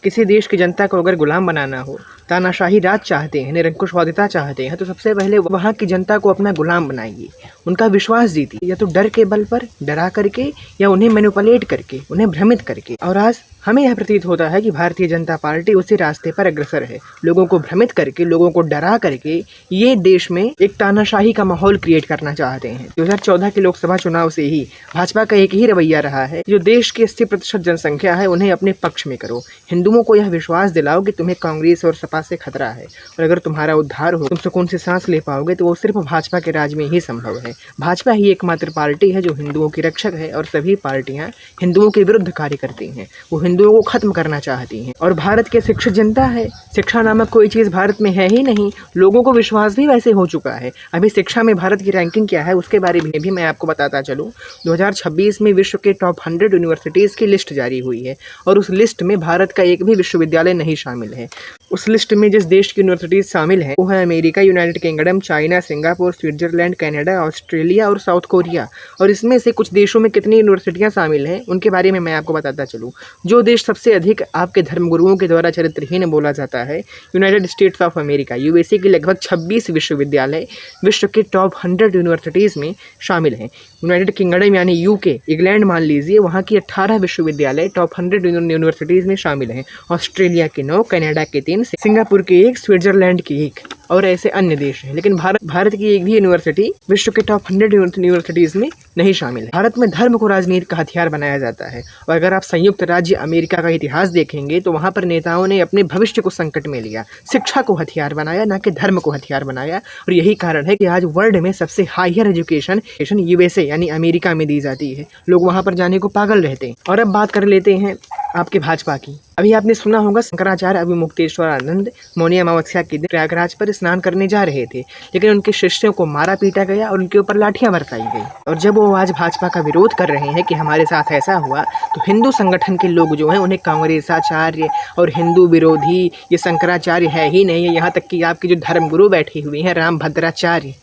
किसी देश की जनता को अगर गुलाम बनाना हो, तानाशाही राज चाहते हैं, निरंकुशवादिता चाहते हैं, तो सबसे पहले वहाँ की जनता को अपना गुलाम बनाइए, उनका विश्वास जीतिए, या तो डर के बल पर, डरा करके, या उन्हें मैनिपुलेट करके, उन्हें भ्रमित करके। और आज हमें यह प्रतीत होता है कि भारतीय जनता पार्टी उसी रास्ते पर अग्रसर है। लोगों को भ्रमित करके, लोगों को डरा करके ये देश में एक तानाशाही का माहौल क्रिएट करना चाहते हैं। 2014 के लोकसभा चुनाव से ही भाजपा का एक ही रवैया रहा है, जो देश की 80% जनसंख्या है उन्हें अपने पक्ष में करो। हिंदुओं को यह विश्वास दिलाओ कि तुम्हें कांग्रेस और सपा से खतरा है, और अगर तुम्हारा उद्धार हो, तुम सुकून से सांस ले पाओगे, तो वो सिर्फ भाजपा के राज में ही संभव है। भाजपा ही एकमात्र पार्टी है जो हिंदुओं की रक्षक है, और सभी पार्टियां हिंदुओं के विरुद्ध कार्य करती हैं। वो हिंदुओं को खत्म करना चाहती हैं। और भारत की शिक्षित जनता है, शिक्षा नामक कोई चीज़ भारत में है ही नहीं। लोगों को विश्वास भी वैसे हो चुका है। अभी शिक्षा में भारत की रैंकिंग क्या है उसके बारे में भी मैं आपको बताता चलूँ। 2026 में विश्व के टॉप 100 यूनिवर्सिटीज़ की लिस्ट जारी हुई है, और उस लिस्ट में भारत का एक भी विश्वविद्यालय नहीं शामिल है। उस लिस्ट में जिस देश की यूनिवर्सिटीज़ शामिल हैं वो है America, United kingdom, China, Singapore, Switzerland, Canada, Australia और साउथ कोरिया। और इसमें से कुछ देशों में कितनी यूनिवर्सिटियां शामिल हैं उनके बारे में मैं आपको बताता चलूँ। जो देश सबसे अधिक आपके धर्मगुरुओं के द्वारा चरित्रहीन बोला जाता है, United states of America, USA की लगभग 26 विश्वविद्यालय विश्व के टॉप 100 यूनिवर्सिटीज़ में शामिल हैं। यूनाइटेड किंगडम यानी यूके, इंग्लैंड मान लीजिए, वहाँ की 18 विश्वविद्यालय टॉप 100 यूनिवर्सिटीज़ में शामिल हैं। ऑस्ट्रेलिया के 9, कनाडा के 3, सिंगापुर के 1, स्विट्जरलैंड की 1 और ऐसे अन्य देश हैं। लेकिन भारत की एक भी यूनिवर्सिटी विश्व के टॉप 100 यूनिवर्सिटीज़ में नहीं शामिल है। भारत में धर्म को राजनीति का हथियार बनाया जाता है, और अगर आप संयुक्त राज्य अमेरिका का इतिहास देखेंगे तो वहाँ पर नेताओं ने अपने भविष्य को संकट में लिया, शिक्षा को हथियार बनाया, ना कि धर्म को हथियार बनाया। और यही कारण है कि आज वर्ल्ड में सबसे हायर एजुकेशन यूएसए यानी अमेरिका में दी जाती है। लोग वहाँ पर जाने को पागल रहते हैं। और अब बात कर लेते हैं आपके भाजपा की। अभी आपने सुना होगा शंकराचार्य अभिमुक्तेश्वरानंद मौनी अमावस्या के दिन प्रयागराज पर स्नान करने जा रहे थे, लेकिन उनके शिष्यों को मारा पीटा गया और उनके ऊपर लाठियां बरसाई गई। और जब वो आज भाजपा का विरोध कर रहे हैं कि हमारे साथ ऐसा हुआ, तो हिंदू संगठन के लोग जो हैं उन्हें कांग्रेसाचार्य और हिंदू विरोधी, ये शंकराचार्य है ही नहीं है। यहाँ तक कि आपके जो धर्मगुरु बैठे हुए हैं रामभद्राचार्य,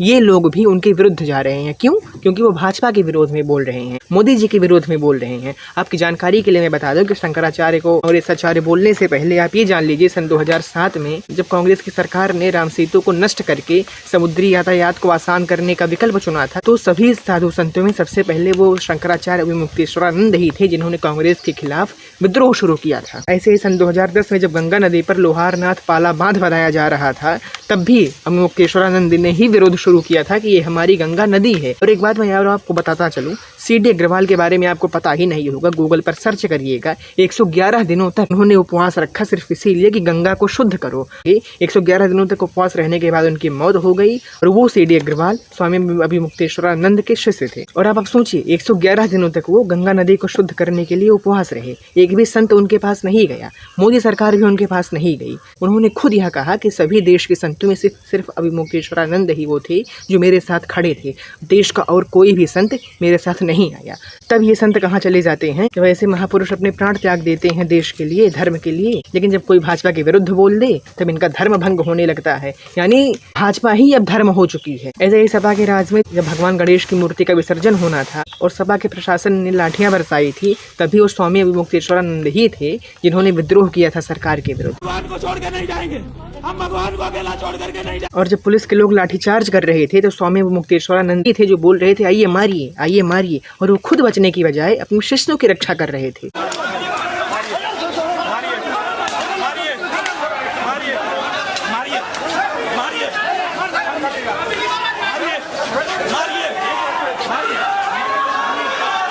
ये लोग भी उनके विरुद्ध जा रहे हैं। क्यों? क्योंकि वो भाजपा के विरोध में बोल रहे हैं, मोदी जी के विरोध में बोल रहे हैं। आपकी जानकारी के लिए मैं बता दूं कि शंकराचार्य को कांग्रेसाचार्य बोलने से पहले आप ये जान लीजिए, सन 2007 में जब कांग्रेस की सरकार ने राम सेतु को नष्ट करके समुद्री यातायात को आसान करने का विकल्प चुना था, तो सभी साधु संतों में सबसे पहले वो शंकराचार्य अभिमुक्तेश्वरानंद ही थे जिन्होंने कांग्रेस के खिलाफ विद्रोह शुरू किया था। ऐसे ही सन 2010 में जब गंगा नदी पर लोहारनाथ पाला बांध बनाया जा रहा था, तब भी अभिमुक्तेश्वरानंद ने ही विरोध शुरू किया था कि ये हमारी गंगा नदी है। और एक बात मैं यार आपको बताता चलूं, सीडी अग्रवाल के बारे में आपको पता ही नहीं होगा, गूगल पर सर्च करिएगा। 111 दिनों तक उन्होंने उपवास रखा सिर्फ इसीलिए कि गंगा को शुद्ध करो। 111 दिनों तक उपवास रहने के बाद उनकी मौत हो गई, और वो सीडी अग्रवाल स्वामी अभिमुक्तेश्वरानंद के शिष्य थे। और अब आप सोचिए, 111 दिनों तक वो गंगा नदी को शुद्ध करने के लिए उपवास रहे, एक भी संत उनके पास नहीं गया, मोदी सरकार भी उनके पास नहीं गई। उन्होंने खुद यह कहा कि सभी देश के संतों में सिर्फ अभिमुक्तेश्वरानंद ही वो थे जो मेरे साथ खड़े थे, देश का और कोई भी संत मेरे साथ नहीं आया। तब ये संत कहाँ चले जाते हैं जब ऐसे महापुरुष अपने प्राण त्याग देते हैं देश के लिए, धर्म के लिए। लेकिन जब कोई भाजपा के विरुद्ध बोल दे तब इनका धर्म भंग होने लगता है, यानी भाजपा ही अब धर्म हो चुकी है। ऐसे ही सपा के राज में जब भगवान गणेश की मूर्ति का विसर्जन होना था और सपा के प्रशासन ने लाठियां बरसाई थी, तभी वो स्वामी अभिमुक्तेश्वरानंद ही थे जिन्होंने विद्रोह किया था सरकार के विरुद्ध। भगवान को छोड़ कर नहीं जाएंगे, हम भगवान को अकेला छोड़ करके नहीं जाएंगे। और जब पुलिस के लोग लाठीचार्ज कर रहे थे तो स्वामी अभिमुक्तेश्वरानंद थे जो बोल रहे थे आइए मारिए, आइए मारिए, और वो खुद बचने की बजाय अपने शिष्यों की रक्षा कर रहे थे।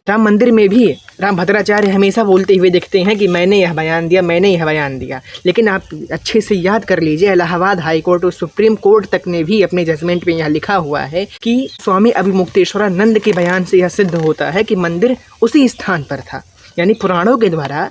राम मंदिर में भी रामभद्राचार्य हमेशा बोलते हुए दिखते हैं कि मैंने यह बयान दिया, मैंने यह बयान दिया। लेकिन आप अच्छे से याद कर लीजिए, इलाहाबाद हाई कोर्ट और सुप्रीम कोर्ट तक ने भी अपने जजमेंट में यह लिखा हुआ है कि स्वामी अभिमुक्तेश्वरानंद के बयान से यह सिद्ध होता है कि मंदिर उसी स्थान पर था। यानी पुराणों के द्वारा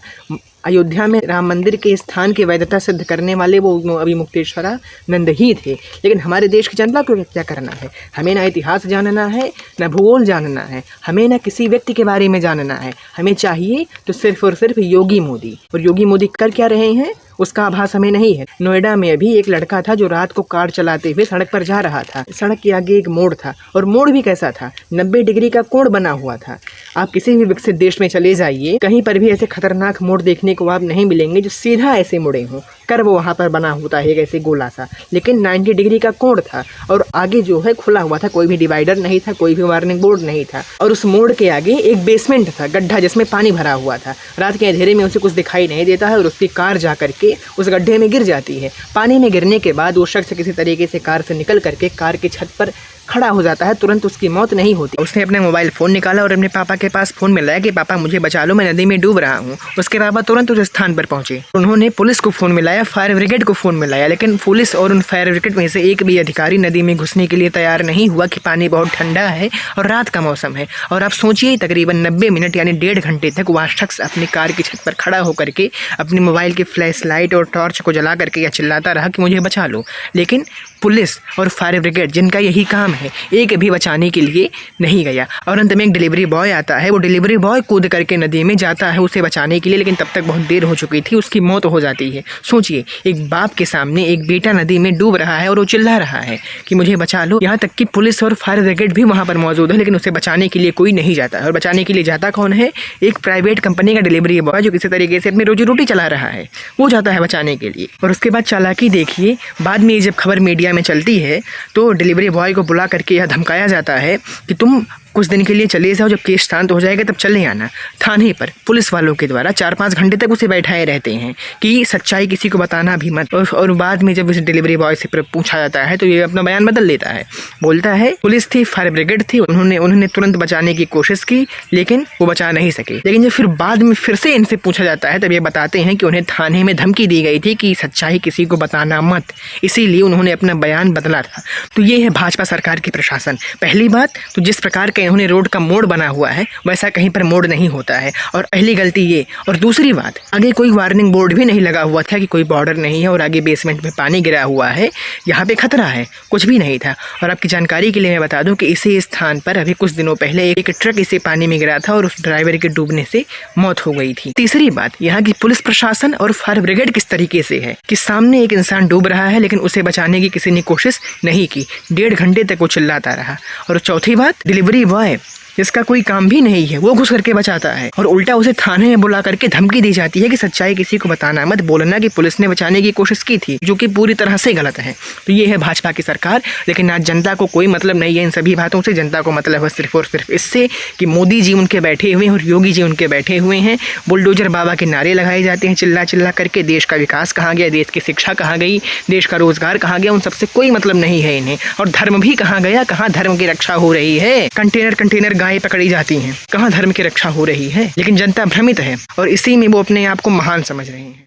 अयोध्या में राम मंदिर के स्थान की वैधता सिद्ध करने वाले वो अभिमुक्तेश्वरानंद ही थे। लेकिन हमारे देश की जनता को क्या करना है? हमें ना इतिहास जानना है, ना भूगोल जानना है, हमें ना किसी व्यक्ति के बारे में जानना है। हमें चाहिए तो सिर्फ और सिर्फ योगी मोदी। और योगी मोदी कर क्या रहे हैं? उसका आभास हमें नहीं है। नोएडा में अभी एक लड़का था जो रात को कार चलाते हुए सड़क पर जा रहा था। सड़क के आगे एक मोड़ था और मोड़ भी कैसा था, 90 डिग्री का कोण बना हुआ था। आप किसी भी विकसित देश में चले जाइए, कहीं पर भी ऐसे खतरनाक मोड़ देखने को आप नहीं मिलेंगे जो सीधा ऐसे मुड़े हों। कर्व वहाँ पर बना होता है ऐसे गोला सा, लेकिन 90 डिग्री का कोण था और आगे जो है खुला हुआ था, कोई भी डिवाइडर नहीं था, कोई भी वार्निंग बोर्ड नहीं था। और उस मोड़ के आगे एक बेसमेंट था, गड्ढा जिसमें पानी भरा हुआ था। रात के अंधेरे में उसे कुछ दिखाई नहीं देता है और उसकी कार जा करके उस गड्ढे में गिर जाती है। पानी में गिरने के बाद वो शख्स किसी तरीके से कार से निकल करके कार की छत पर खड़ा हो जाता है। तुरंत उसकी मौत नहीं होती। उसने अपने मोबाइल फ़ोन निकाला और अपने पापा के पास फ़ोन मिलाया कि पापा मुझे बचा लो, मैं नदी में डूब रहा हूँ। उसके पापा तुरंत उस स्थान पर पहुँचे। उन्होंने पुलिस को फ़ोन मिलाया, फायर ब्रिगेड को फ़ोन मिलाया, लेकिन पुलिस और उन फायर ब्रिगेड में से एक भी अधिकारी नदी में घुसने के लिए तैयार नहीं हुआ कि पानी बहुत ठंडा है और रात का मौसम है। और आप सोचिए तकरीबन 90 मिनट यानी 1.5 घंटे तक वह शख्स अपनी कार की छत पर खड़ा होकर के अपने मोबाइल की फ्लैश लाइट और टॉर्च को जला करके या चिल्लाता रहा कि मुझे बचा लो। लेकिन पुलिस और फायर ब्रिगेड जिनका यही काम है, एक भी बचाने के लिए नहीं गया। और अंत में एक डिलीवरी बॉय आता है। वो डिलीवरी बॉय कूद करके नदी में जाता है उसे बचाने के लिए, लेकिन तब तक बहुत देर हो चुकी थी, उसकी मौत हो जाती है। सोचिए, एक बाप के सामने एक बेटा नदी में डूब रहा है और वो चिल्ला रहा है कि मुझे बचा लो। यहाँ तक कि पुलिस और फायर ब्रिगेड भी वहाँ पर मौजूद है, लेकिन उसे बचाने के लिए कोई नहीं जाता है। और बचाने के लिए जाता कौन है? एक प्राइवेट कंपनी का डिलीवरी बॉय जो किसी तरीके से अपनी रोजी रोटी चला रहा है, वो जाता है बचाने के लिए। और उसके बाद चालाकी देखिए, बाद में जब खबर मीडिया में चलती है तो डिलीवरी बॉय को बुला करके यह धमकाया जाता है कि तुम कुछ दिन के लिए चले जाओ, जब केस शांत हो जाएगा तब चले आना। थाने पर पुलिस वालों के द्वारा 4-5 घंटे तक उसे बैठाए रहते हैं कि सच्चाई किसी को बताना भी मत। और बाद में जब इस डिलीवरी बॉय से पूछा जाता है तो ये अपना बयान बदल लेता है, बोलता है पुलिस थी, फायर ब्रिगेड थी, उन्होंने तुरंत बचाने की कोशिश की लेकिन वो बचा नहीं सके। लेकिन जब फिर बाद में फिर से इनसे पूछा जाता है तब ये बताते हैं कि उन्हें थाने में धमकी दी गई थी कि सच्चाई किसी को बताना मत, इसीलिए उन्होंने अपना बयान बदला था। तो ये है भाजपा सरकार की प्रशासन। पहली बात तो जिस प्रकार के इन्होंने रोड का मोड़ बना हुआ है वैसा कहीं पर मोड़ नहीं होता है, और पहली गलती ये। और दूसरी बात, आगे कोई वार्निंग बोर्ड भी नहीं लगा हुआ था कि कोई बॉर्डर नहीं है और आगे बेसमेंट में पानी गिरा हुआ है, यहाँ पे खतरा है, कुछ भी नहीं था। और आपकी जानकारी के लिए मैं बता दूं कि इसी स्थान पर अभी कुछ दिनों पहले एक ट्रक इसे पानी में गिरा था और उस ड्राइवर के डूबने से मौत हो गई थी। तीसरी बात, यहाँ की पुलिस प्रशासन और फायर ब्रिगेड किस तरीके से है कि सामने एक इंसान डूब रहा है लेकिन उसे बचाने की किसी ने कोशिश नहीं की, 1.5 घंटे तक वो चिल्लाता रहा। और चौथी बात, डिलीवरी बॉय जिसका कोई काम भी नहीं है वो घुस करके बचाता है और उल्टा उसे थाने में बुला करके धमकी दी जाती है कि सच्चाई किसी को बताना मत, बोलना कि पुलिस ने बचाने की कोशिश की थी, जो कि पूरी तरह से गलत है। तो ये है भाजपा की सरकार। लेकिन आज जनता को कोई मतलब नहीं है इन सभी बातों से। जनता को मतलब है सिर्फ और सिर्फ इससे कि मोदी जी उनके बैठे हुए हैं और योगी जी उनके बैठे हुए हैं। बुलडोजर बाबा के नारे लगाए जाते हैं चिल्ला चिल्ला करके। देश का विकास कहाँ गया, देश की शिक्षा कहाँ गई, देश का रोजगार कहाँ गया, उन सबसे कोई मतलब नहीं है इन्हें। और धर्म भी कहाँ गया, कहाँ धर्म की रक्षा हो रही है। कंटेनर गायें पकड़ी जाती हैं, कहाँ धर्म की रक्षा हो रही है। लेकिन जनता भ्रमित है और इसी में वो अपने आप को महान समझ रहे हैं।